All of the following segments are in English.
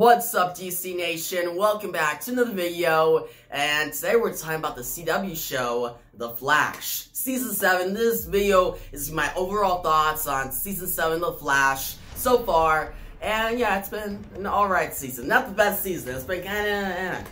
What's up, DC Nation? Welcome back to another video, and today we're talking about the CW show, The Flash. Season 7, this video is my overall thoughts on Season 7, The Flash, so far, and yeah, it's been an alright season. Not the best season, it's been kinda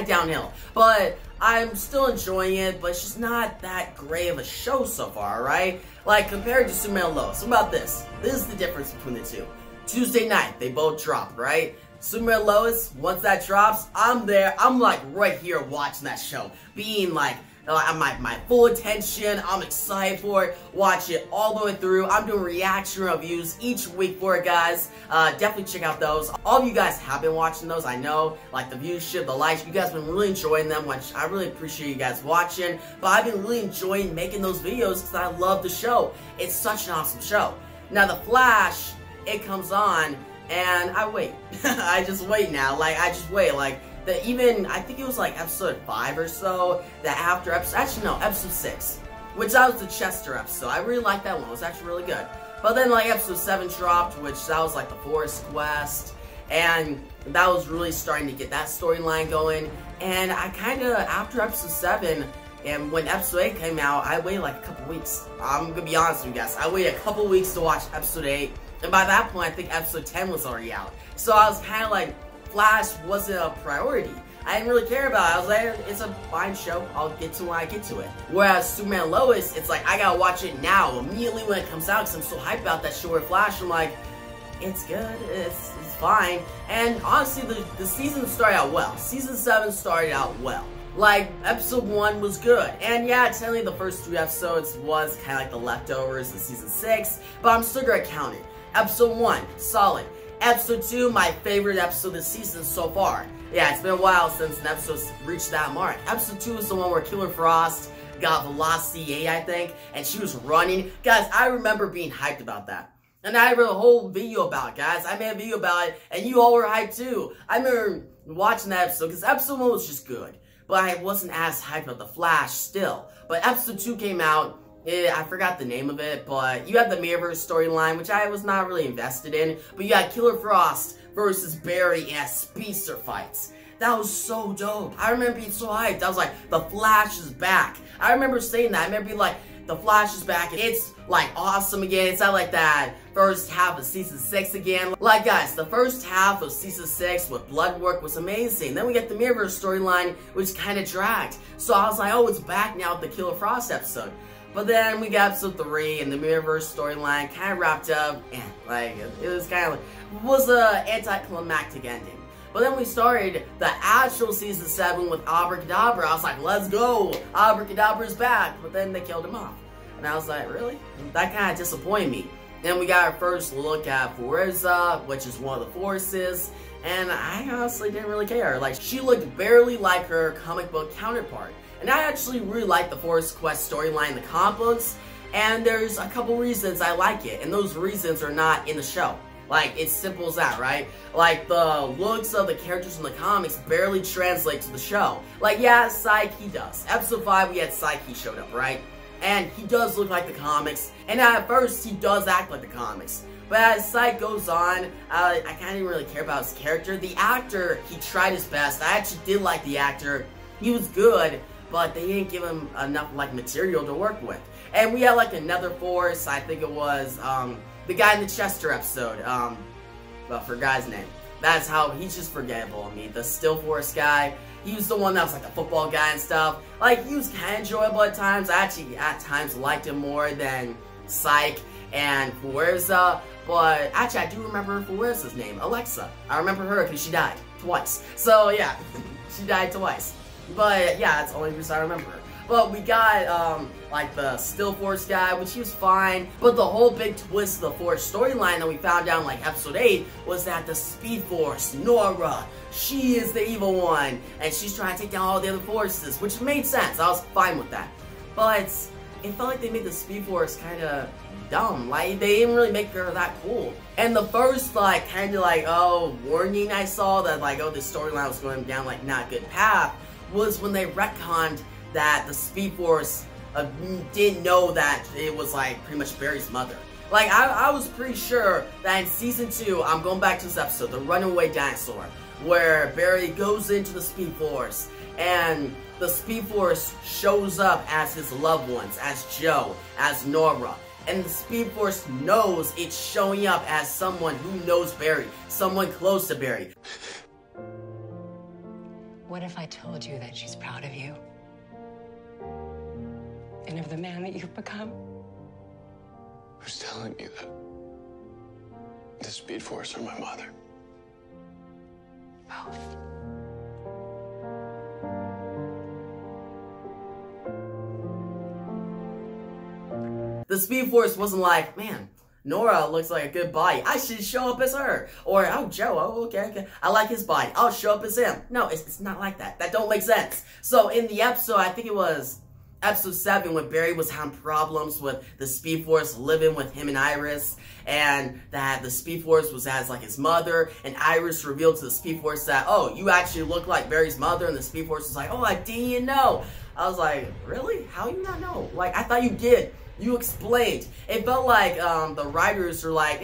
downhill, but I'm still enjoying it, but it's just not that great of a show so far, right? Like, compared to Superman and Lois. What about this? This is the difference between the two. Tuesday night, they both dropped, right? Superman and Lois, once that drops, I'm there. I'm like right here watching that show. Being like, my full attention. I'm excited for it. Watch it all the way through. I'm doing reaction reviews each week for it, guys. Definitely check out those. All of you guys have been watching those. I know, like the viewership, the likes. You guys have been really enjoying them, which I really appreciate you guys watching. But I've been really enjoying making those videos because I love the show. It's such an awesome show. Now, The Flash, it comes on. And I wait. I just wait now. Like, I just wait. Like, I think it was like episode 5 or so, that after episode, actually no, episode 6, which that was the Chester episode. I really liked that one. It was actually really good. But then like episode 7 dropped, which that was like the Forest Quest, and that was really starting to get that storyline going. And I kind of, after episode 7, and when episode 8 came out, I waited like a couple weeks. I'm gonna be honest with you guys. I waited a couple weeks to watch episode 8. And by that point, I think episode 10 was already out. So I was kind of like, Flash wasn't a priority. I didn't really care about it. I was like, it's a fine show. I'll get to when I get to it. Whereas Superman and Lois, it's like, I gotta watch it now, immediately when it comes out, because I'm so hyped about that show with Flash. I'm like, it's good. It's fine. And honestly, the season started out well. Season 7 started out well. Like, episode 1 was good. And yeah, technically the first 3 episodes was kind of like the leftovers of season 6, but I'm still gonna count it. Episode 1, solid. Episode 2, my favorite episode this season so far. Yeah, it's been a while since an episode's reached that mark. Episode 2 is the one where Killer Frost got Velocity 8, I think, and she was running. Guys, I remember being hyped about that. And I made a whole video about it, guys. I made a video about it, and you all were hyped too. I remember watching that episode, because episode 1 was just good. But I wasn't as hyped about The Flash still. But episode 2 came out. I forgot the name of it, but you had the Mirrorverse storyline, which I was not really invested in. But you had Killer Frost versus Barry and speedster fights. That was so dope. I remember being so hyped. I was like, The Flash is back. I remember saying that. I remember being like, The Flash is back. It's like awesome again. It's not like that first half of season 6 again. Like guys, the first half of season 6 with blood work was amazing. Then we get the Mirrorverse storyline, which kind of dragged. So I was like, oh, it's back now with the Killer Frost episode. But then we got episode 3, and the Mirrorverse storyline kind of wrapped up, and like, it was kind of like, was an anticlimactic ending. But then we started the actual season 7 with Abracadabra. I was like, let's go, Abracadabra's back. But then they killed him off. And I was like, really? That kind of disappointed me. Then we got our first look at Forza, which is one of the forces, and I honestly didn't really care. Like, she looked barely like her comic book counterpart. And I actually really like the Forest Quest storyline in the comic books, and there's a couple reasons I like it, and those reasons are not in the show. Like, it's simple as that, right? Like, the looks of the characters in the comics barely translate to the show. Like, yeah, Psyche does. Episode 5, we had Psyche showed up, right? And he does look like the comics, and at first, he does act like the comics. But as Psyche goes on, I kind of didn't really care about his character. The actor, he tried his best. I actually did like the actor. He was good, but they didn't give him enough, like, material to work with. And we had, like, another force. I think it was, the guy in the Chester episode, I forgot his name. That's how, he's just forgettable to me. The Still Force guy. He was the one that was, like, the football guy and stuff. Like, he was kind of enjoyable at times. I actually, at times, liked him more than Psyche and Forza. But, actually, I do remember Forza's name, Alexa. I remember her because she died twice. So, yeah, she died twice. But yeah, that's the only reason I remember her. But we got, like, the Still Force guy, which he was fine. But the whole big twist of the Force storyline that we found out in, like, episode 8 was that the Speed Force, Nora, she is the evil one. And she's trying to take down all the other forces, which made sense. I was fine with that. But it felt like they made the Speed Force kind of dumb. Like, they didn't really make her that cool. And the first, like, kind of, like, oh, warning I saw that, like, oh, this storyline was going down, like, not a good path, was when they retconned that the Speed Force didn't know that it was, like, pretty much Barry's mother. Like, I was pretty sure that in Season 2, I'm going back to this episode, The Runaway Dinosaur, where Barry goes into the Speed Force, and the Speed Force shows up as his loved ones, as Joe, as Nora. And the Speed Force knows it's showing up as someone who knows Barry, someone close to Barry. What if I told you that she's proud of you? And of the man that you've become? Who's telling me that the Speed Force or my mother? Both. The Speed Force wasn't like, man, Nora looks like a good body, I should show up as her. Or, oh, Joe, oh, okay, I like his body, I'll show up as him. No, it's not like that. That don't make sense. So in the episode, I think it was episode 7, when Barry was having problems with the Speed Force living with him and Iris, and that the Speed Force was as like his mother, and Iris revealed to the Speed Force that, oh, you actually look like Barry's mother, and the Speed Force was like, oh, I didn't know. I was like, really? How you not know? Like, I thought you did. You explained. It felt like the writers were like,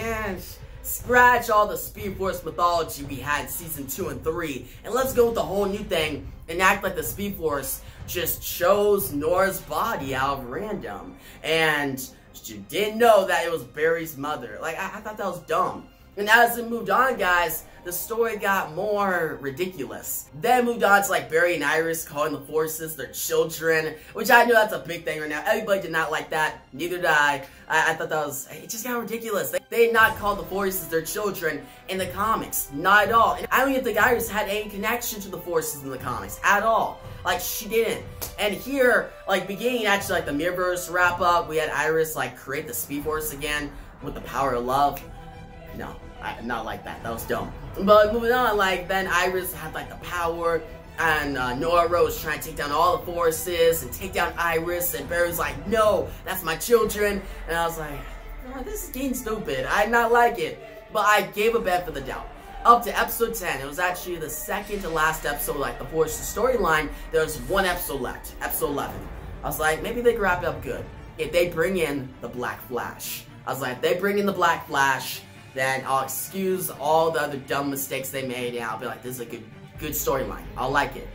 scratch all the Speed Force mythology we had in Season 2 and 3, and let's go with the whole new thing and act like the Speed Force just chose Nora's body out of random, and she didn't know that it was Barry's mother. Like, I thought that was dumb. And as it moved on, guys, the story got more ridiculous. Then moved on to like Barry and Iris calling the Forces their children, which I know that's a big thing right now. Everybody did not like that. Neither did I. I thought that was, it just got ridiculous. They did not call the Forces their children in the comics. Not at all. And I don't even think Iris had any connection to the Forces in the comics at all. Like, she didn't. And here, like, beginning actually like the Mirrorverse wrap up, we had Iris like create the Speed Force again with the power of love. No, not like that. That was dumb. But moving on, like, then Iris had like the power, and Nora was trying to take down all the Forces and take down Iris, and Barry was like, no, that's my children. And I was like, oh, this is getting stupid. I did not like it. But I gave a benefit of the doubt. Up to episode 10, it was actually the second to last episode, like the Forces storyline. There was one episode left, episode 11. I was like, maybe they could wrap it up good if they bring in the Black Flash. I was like, if they bring in the Black Flash, then I'll excuse all the other dumb mistakes they made, and I'll be like, this is a good storyline. I'll like it.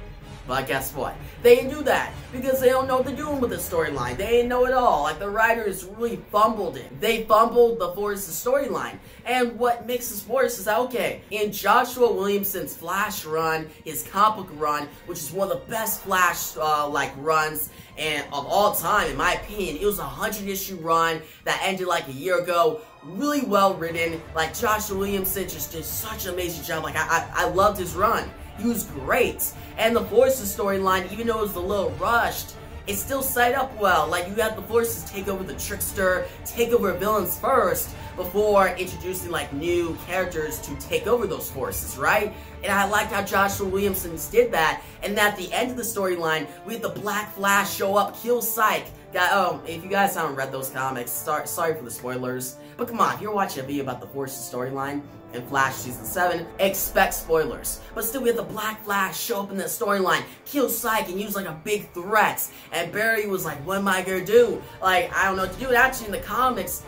But guess what? They didn't do that, because they don't know what they're doing with the storyline. They didn't know it all. Like, the writers really fumbled it. They fumbled the Forces storyline. And what makes this worse is that, okay, in Joshua Williamson's Flash run, his comic book run, which is one of the best Flash, runs of all time, in my opinion, it was a 100-issue run that ended like a year ago. Really well written. Like, Joshua Williamson just did such an amazing job. Like, I loved his run. He was great. And the Forces storyline, even though it was a little rushed, it still set up well. Like, you had the Forces take over the Trickster, take over villains first, before introducing, like, new characters to take over those Forces, right? And I liked how Joshua Williamson did that. And at the end of the storyline, we had the Black Flash show up, kill Psyche. If you guys haven't read those comics, sorry for the spoilers. But come on, if you're watching a video about the Forces storyline in Flash Season 7, expect spoilers. But still, we had the Black Flash show up in that storyline, kill Psyche, and use like a big threat. And Barry was like, what am I gonna do? Like, I don't know what to do. And actually, in the comics,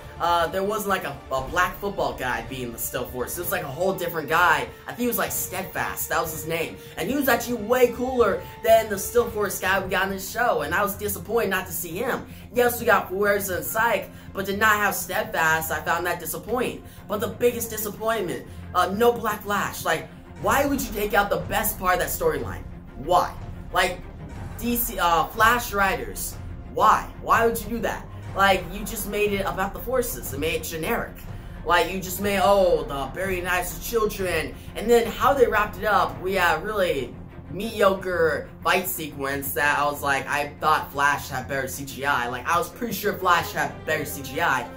there wasn't like a black football guy being the Still Force. It was like a whole different guy. I think he was like Steadfast. That was his name. And he was actually way cooler than the Still Force guy we got in this show. And I was disappointed not to see him. Yes, we got Forza and Psyche, but did not have Steadfast. I found that disappointing. But the biggest disappointment, no Black Flash. Like, why would you take out the best part of that storyline? Why? Like, DC, Flash writers, why? Why would you do that? Like, you just made it about the Forces. It made it generic. Like, you just made, oh, the Barry and Iris children. And then how they wrapped it up, we had really mediocre fight sequence that I was like, I thought Flash had better CGI. Like, I was pretty sure Flash had better CGI.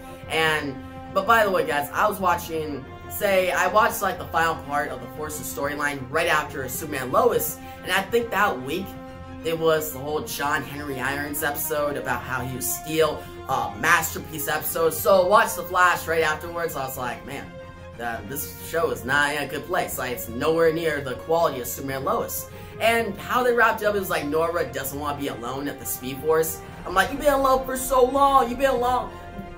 But by the way, guys, I was watching, I watched like the final part of the Forces storyline right after Superman Lois. And I think that week, it was the whole John Henry Irons episode about how he was Steel, masterpiece episode. So I watched The Flash right afterwards. I was like, man, this show is not in a good place. Like, it's nowhere near the quality of Superman Lois. And how they wrapped it up, it was like Nora doesn't want to be alone at the Speed Force. I'm like, you've been alone for so long. You've been alone.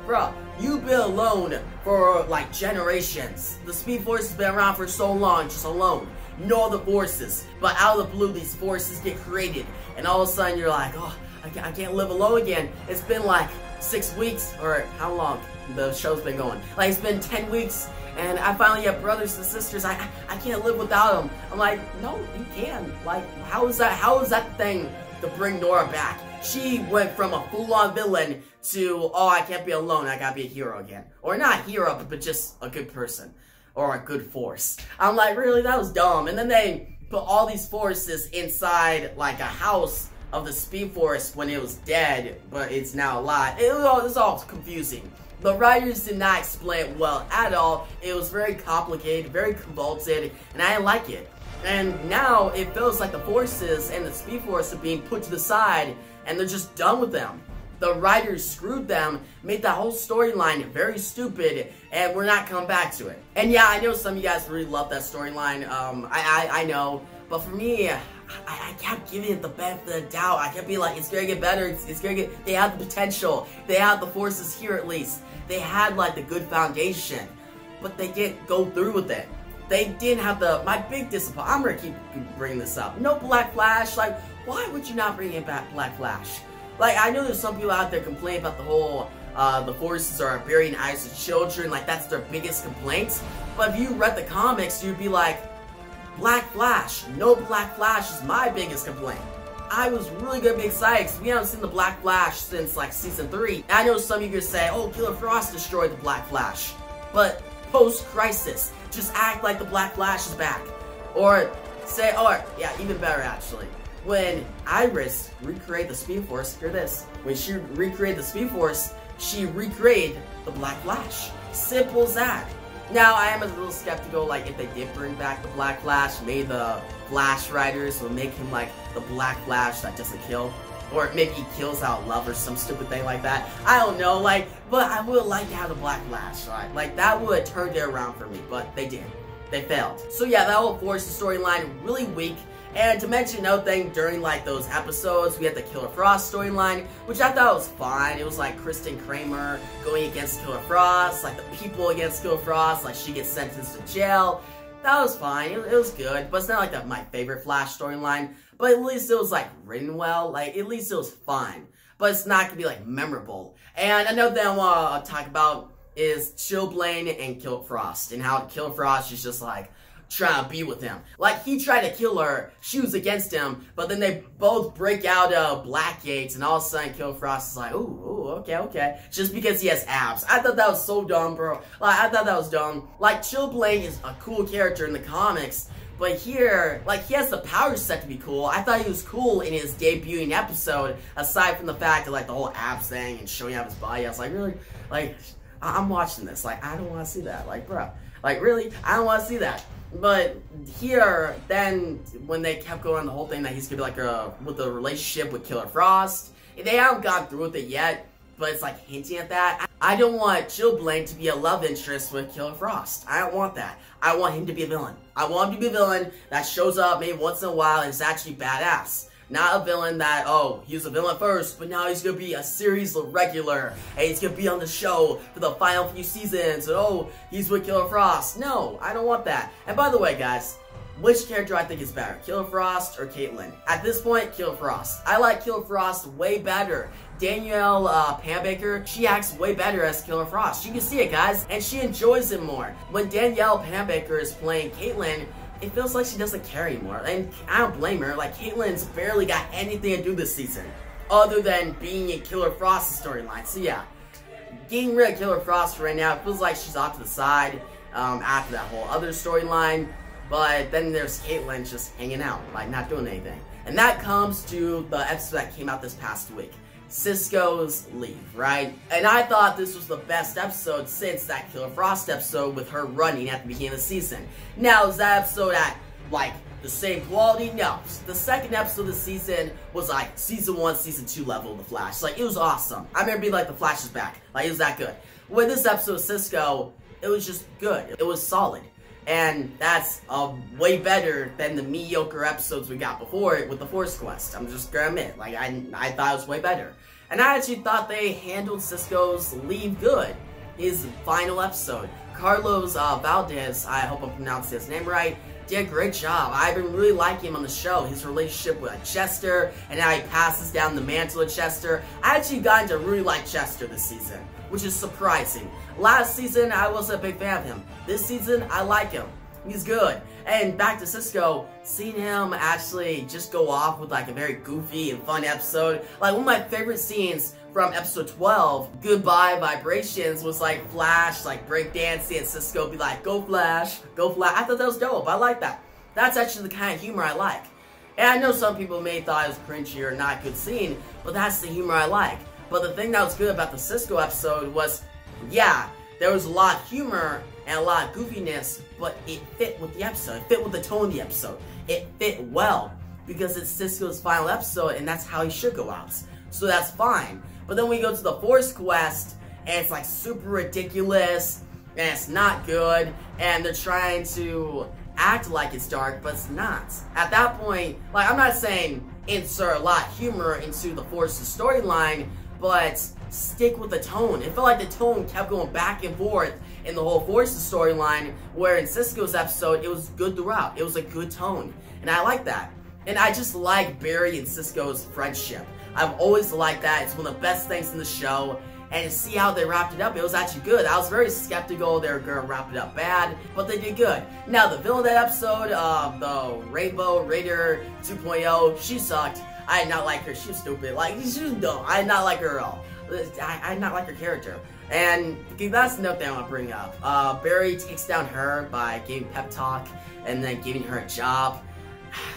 bro, you've been alone for like generations. The Speed Force has been around for so long, just alone. No other forces. But out of the blue, these forces get created. And all of a sudden, you're like, oh, I can't live alone again. It's been like 6 weeks, or how long the show's been going. Like, it's been 10 weeks, and I finally have brothers and sisters. I can't live without them. I'm like, no, you can. Like, how is that the thing to bring Nora back? She went from a full-on villain to, oh, I can't be alone, I gotta be a hero again. Or not a hero, but just a good person. Or a good force. I'm like, really? That was dumb. And then they put all these forces inside, like, a house of the Speed Force when it was dead, but it's now alive. It was all confusing. The writers did not explain it well at all. It was very complicated, very convoluted, and I didn't like it. And now it feels like the forces and the Speed Force are being put to the side, and they're just done with them. The writers screwed them, made that whole storyline very stupid, and we're not coming back to it. And yeah, I know some of you guys really love that storyline. I know, but for me, I kept giving it the benefit of the doubt. I kept being like, it's gonna get better, it's gonna get, they have the potential, they have the forces here at least. They had like the good foundation, but they didn't go through with it. They didn't have my big disappointment, I'm gonna keep bringing this up. No Black Flash, like, why would you not bring in back Black Flash? Like, I know there's some people out there complaining about the whole, the forces are burying eyes of children, like that's their biggest complaint. But if you read the comics, you'd be like, Black Flash, no Black Flash is my biggest complaint. I was really gonna be excited because we haven't seen the Black Flash since like season 3. And I know some of you are gonna say, oh, Killer Frost destroyed the Black Flash. But post-crisis, just act like the Black Flash is back. Or say, or yeah, even better actually. When Iris recreated the Speed Force, hear this. When she recreated the Speed Force, she recreated the Black Flash. Simple as that. Now, I am a little skeptical, like, if they did bring back the Black Flash, maybe the Flash writers will make him, like, the Black Flash that doesn't kill. Or maybe he kills out love or some stupid thing like that. I don't know, like, but I would like to have the Black Flash, right? Like, that would have turned it around for me, but they didn't. They failed. So yeah, that whole Force storyline, really weak. And to mention another thing, during like those episodes, we had the Killer Frost storyline, which I thought was fine. It was like Kristen Kramer going against Killer Frost, like the people against Killer Frost, like she gets sentenced to jail. That was fine, it was good, but it's not like my favorite Flash storyline. But at least it was like written well, like at least it was fine. But it's not gonna be like memorable. And another thing I wanna talk about is Chillblaine and Killer Frost, and how Killer Frost is just like trying to be with him. Like, he tried to kill her, she was against him, but then they both break out of Blackgates, and all of a sudden Killer Frost is like, ooh, okay, just because he has abs. I thought that was so dumb, bro. Like, I thought that was dumb. Like, Chillblaine is a cool character in the comics, but here, like, he has the power set to be cool. I thought he was cool in his debuting episode, aside from the fact of, like, the whole abs thing and showing off his body. I was like, really? Like, I'm watching this. Like, I don't want to see that. Like, bro. Like, really? I don't want to see that. But here, then, when they kept going the whole thing that he's gonna be like with a relationship with Killer Frost, they haven't gone through with it yet, but it's like hinting at that. I don't want Chillblaine to be a love interest with Killer Frost. I don't want that. I want him to be a villain. I want him to be a villain that shows up maybe once in a while and is actually badass. Not a villain that, oh, he was a villain first, but now he's gonna be a series regular, and he's gonna be on the show for the final few seasons, and oh, he's with Killer Frost. No, I don't want that. And by the way, guys, which character I think is better, Killer Frost or Caitlyn? At this point, Killer Frost. I like Killer Frost way better. Danielle Panabaker, she acts way better as Killer Frost. You can see it, guys, and she enjoys it more. When Danielle Panabaker is playing Caitlyn, it feels like she doesn't care anymore, and I don't blame her. Like, Caitlyn's barely got anything to do this season, other than being in Killer Frost's storyline. So yeah, getting rid of Killer Frost right now, it feels like she's off to the side after that whole other storyline. But then there's Caitlyn just hanging out, like not doing anything. And that comes to the episode that came out this past week, Cisco's leave, right? And I thought this was the best episode since that Killer Frost episode with her running at the beginning of the season. Now, is that episode at, like, the same quality? No. The second episode of the season was like season 1, season 2 level of The Flash. Like, it was awesome. I remember being like, The Flash is back. Like, it was that good. With this episode of Cisco, it was just good. It was solid. And that's way better than the mediocre episodes we got before it with the Force Quest. I'm just gonna admit, like, I thought it was way better. And I actually thought they handled Cisco's leave good. His final episode. Carlos Valdez, I hope I'm pronouncing his name right, did a great job. I've been really liking him on the show. His relationship with Chester, and how he passes down the mantle to Chester. I actually got to really like Chester this season, which is surprising. Last season, I wasn't a big fan of him. This season, I like him. He's good. And back to Cisco, seeing him actually just go off with like a very goofy and fun episode. Like one of my favorite scenes from episode 12, Goodbye Vibrations, was like Flash, like breakdancing, and Cisco be like, go Flash, go Flash. I thought that was dope. I like that. That's actually the kind of humor I like. And I know some people may thought it was cringy or not good scene, but that's the humor I like. But the thing that was good about the Cisco episode was, yeah, there was a lot of humor and a lot of goofiness, but it fit with the episode. It fit with the tone of the episode. It fit well, because it's Cisco's final episode, and that's how he should go out. So that's fine. But then we go to the Force Quest, and it's like super ridiculous, and it's not good, and they're trying to act like it's dark, but it's not. At that point, like, I'm not saying insert a lot of humor into the Force's storyline, but stick with the tone. It felt like the tone kept going back and forth in the whole Force's storyline, where in Cisco's episode, it was good throughout. It was a good tone, and I like that. And I just like Barry and Cisco's friendship. I've always liked that. It's one of the best things in the show. And to see how they wrapped it up, it was actually good. I was very skeptical they were going to wrap it up bad, but they did good. Now, the villain of that episode, the Rainbow Raider 2.0, she sucked. I did not like her. She was stupid. Like, she was dumb. I did not like her at all. I did not like her character. And that's another thing I want to bring up. Barry takes down her by giving pep talk and then giving her a job.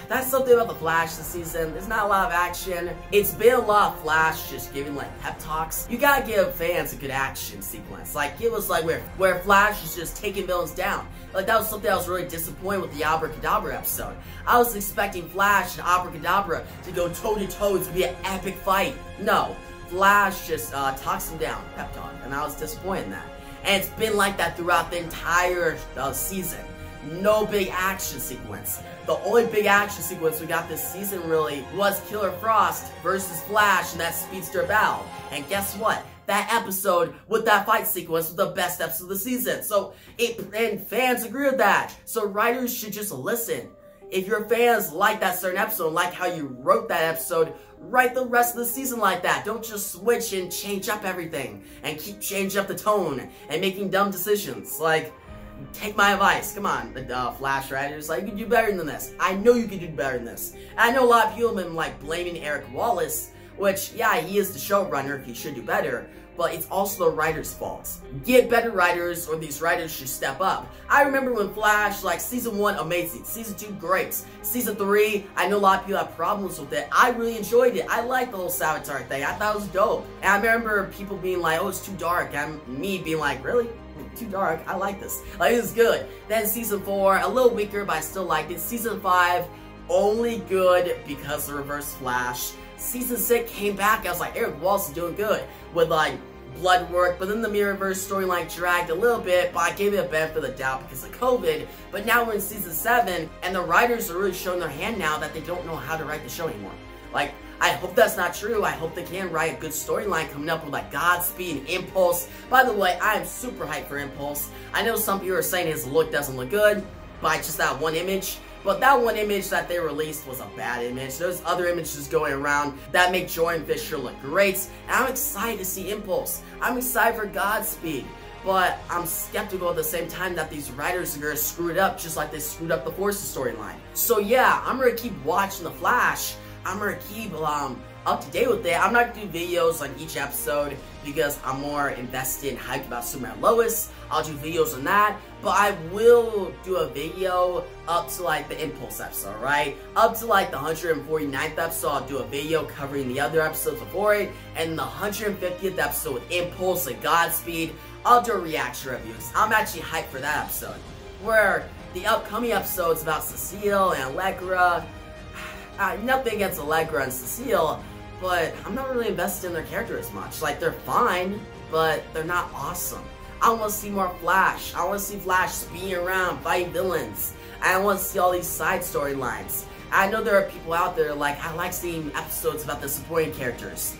That's something about the Flash this season. There's not a lot of action. It's been a lot of Flash just giving like pep talks. You gotta give fans a good action sequence. Like, give us like where Flash is just taking villains down. Like, that was something I was really disappointed with the Abracadabra episode. I was expecting Flash and Abracadabra to go toe to toe to be an epic fight. No, Flash just talks him down, pep talk, and I was disappointed in that. And it's been like that throughout the entire season. No big action sequence. The only big action sequence we got this season really was Killer Frost versus Flash in that speedster battle. And guess what? That episode with that fight sequence was the best episode of the season. So, and fans agree with that. So writers should just listen. If your fans like that certain episode, like how you wrote that episode, write the rest of the season like that. Don't just switch and change up everything and keep changing up the tone and making dumb decisions. Like, take my advice. Come on, the Flash writers. Like, you can do better than this. I know you can do better than this. And I know a lot of people have been like blaming Eric Wallace, which, yeah, he is the showrunner. He should do better. But it's also the writer's fault. Get better writers, or these writers should step up. I remember when Flash, like, Season 1, amazing. Season 2, great. Season 3, I know a lot of people have problems with it. I really enjoyed it. I liked the whole Savitar thing. I thought it was dope. And I remember people being like, oh, it's too dark. And me being like, really? Too dark? I like this. Like, it was good. Then Season 4, a little weaker, but I still liked it. Season 5, only good because of Reverse Flash. Season 6 came back, I was like, Eric Wallace is doing good with like blood work, but then the Mirrorverse storyline dragged a little bit, but I gave it a benefit of the doubt because of COVID. But now we're in Season 7, and the writers are really showing their hand now that they don't know how to write the show anymore. Like, I hope that's not true. I hope they can write a good storyline coming up with like Godspeed and Impulse. By the way, I am super hyped for Impulse. I know some people are saying his look doesn't look good by just that one image. But that one image that they released was a bad image. There's other images going around that make Jordan Fisher look great. And I'm excited to see Impulse. I'm excited for Godspeed. But I'm skeptical at the same time that these writers are going to screw it up just like they screwed up the Forces storyline. So yeah, I'm going to keep watching The Flash. I'm going to keep up to date with it. I'm not going to do videos on each episode because I'm more invested and hyped about Superman Lois. I'll do videos on that, but I will do a video up to like the Impulse episode, right? Up to like the 149th episode, I'll do a video covering the other episodes before it, and the 150th episode with Impulse and Godspeed, I'll do a reaction review. I'm actually hyped for that episode. Where the upcoming episodes about Cecile and Allegra, nothing against Allegra and Cecile, but I'm not really invested in their character as much. Like, they're fine, but they're not awesome. I want to see more Flash. I want to see Flash speeding around, fighting villains. I want to see all these side storylines. I know there are people out there like, I like seeing episodes about the supporting characters.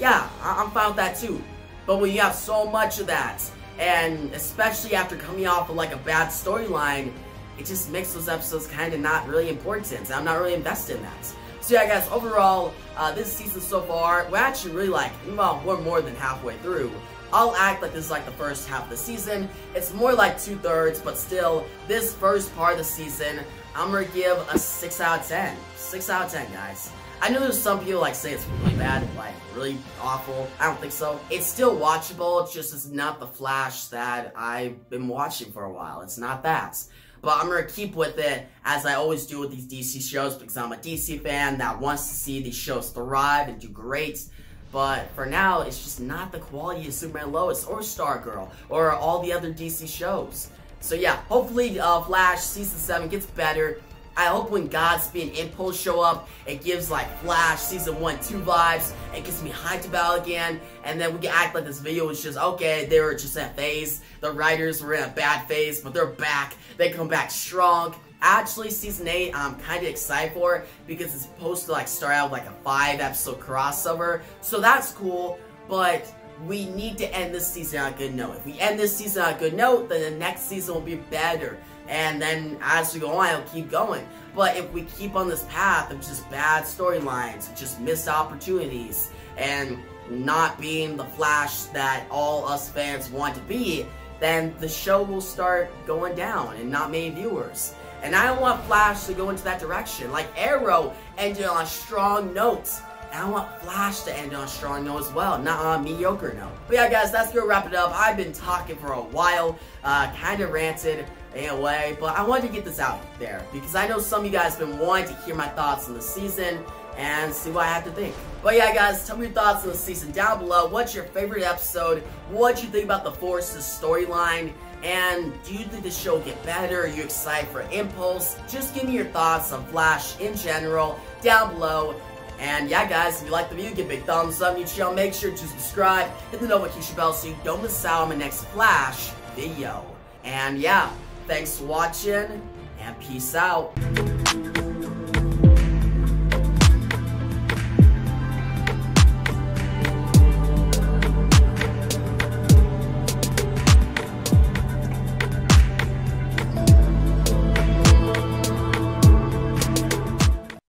yeah, I'm fine with that too. But when you have so much of that, and especially after coming off of like a bad storyline, it just makes those episodes kind of not really important. I'm not really invested in that. So yeah, guys, overall, this season so far, we're actually really like, well, we're more than halfway through. I'll act like this is like the first half of the season. It's more like 2/3, but still, this first part of the season, I'm gonna give a 6 out of 10. 6 out of 10, guys. I know there's some people like say it's really bad, like really awful. I don't think so. It's still watchable, it's just it's not the Flash that I've been watching for a while. It's not that. But I'm gonna keep with it, as I always do with these DC shows, because I'm a DC fan that wants to see these shows thrive and do great. But for now, it's just not the quality of Superman Lois or Stargirl or all the other DC shows. So yeah, hopefully Flash Season 7 gets better. I hope when Godspeed and Impulse show up, it gives like Flash Season 1-2 vibes, and gets me hyped about it again, and then we can act like this video was just, okay, they were just in a phase, the writers were in a bad phase, but they're back, they come back strong. Actually, Season 8, I'm kind of excited for it, because it's supposed to like start out with like a 5-episode crossover, so that's cool, but we need to end this season on a good note. If we end this season on a good note, then the next season will be better. And then as we go on, it'll keep going. But if we keep on this path of just bad storylines, just missed opportunities, and not being the Flash that all us fans want to be, then the show will start going down and not many viewers. And I don't want Flash to go into that direction. Like Arrow ended on a strong note. And I want Flash to end on a strong note as well, not on a mediocre note. But yeah, guys, that's gonna wrap it up. I've been talking for a while, kind of ranted in a way, but I wanted to get this out there because I know some of you guys have been wanting to hear my thoughts on the season and see what I have to think. But yeah, guys, tell me your thoughts on the season down below. What's your favorite episode? What do you think about the Forces storyline? And do you think the show will get better? Are you excited for Impulse? Just give me your thoughts on Flash in general down below. And yeah, guys, if you like the video, give a big thumbs up on your channel. Make sure to subscribe, hit the notification bell so you don't miss out on my next Flash video. And yeah, thanks for watching, and peace out.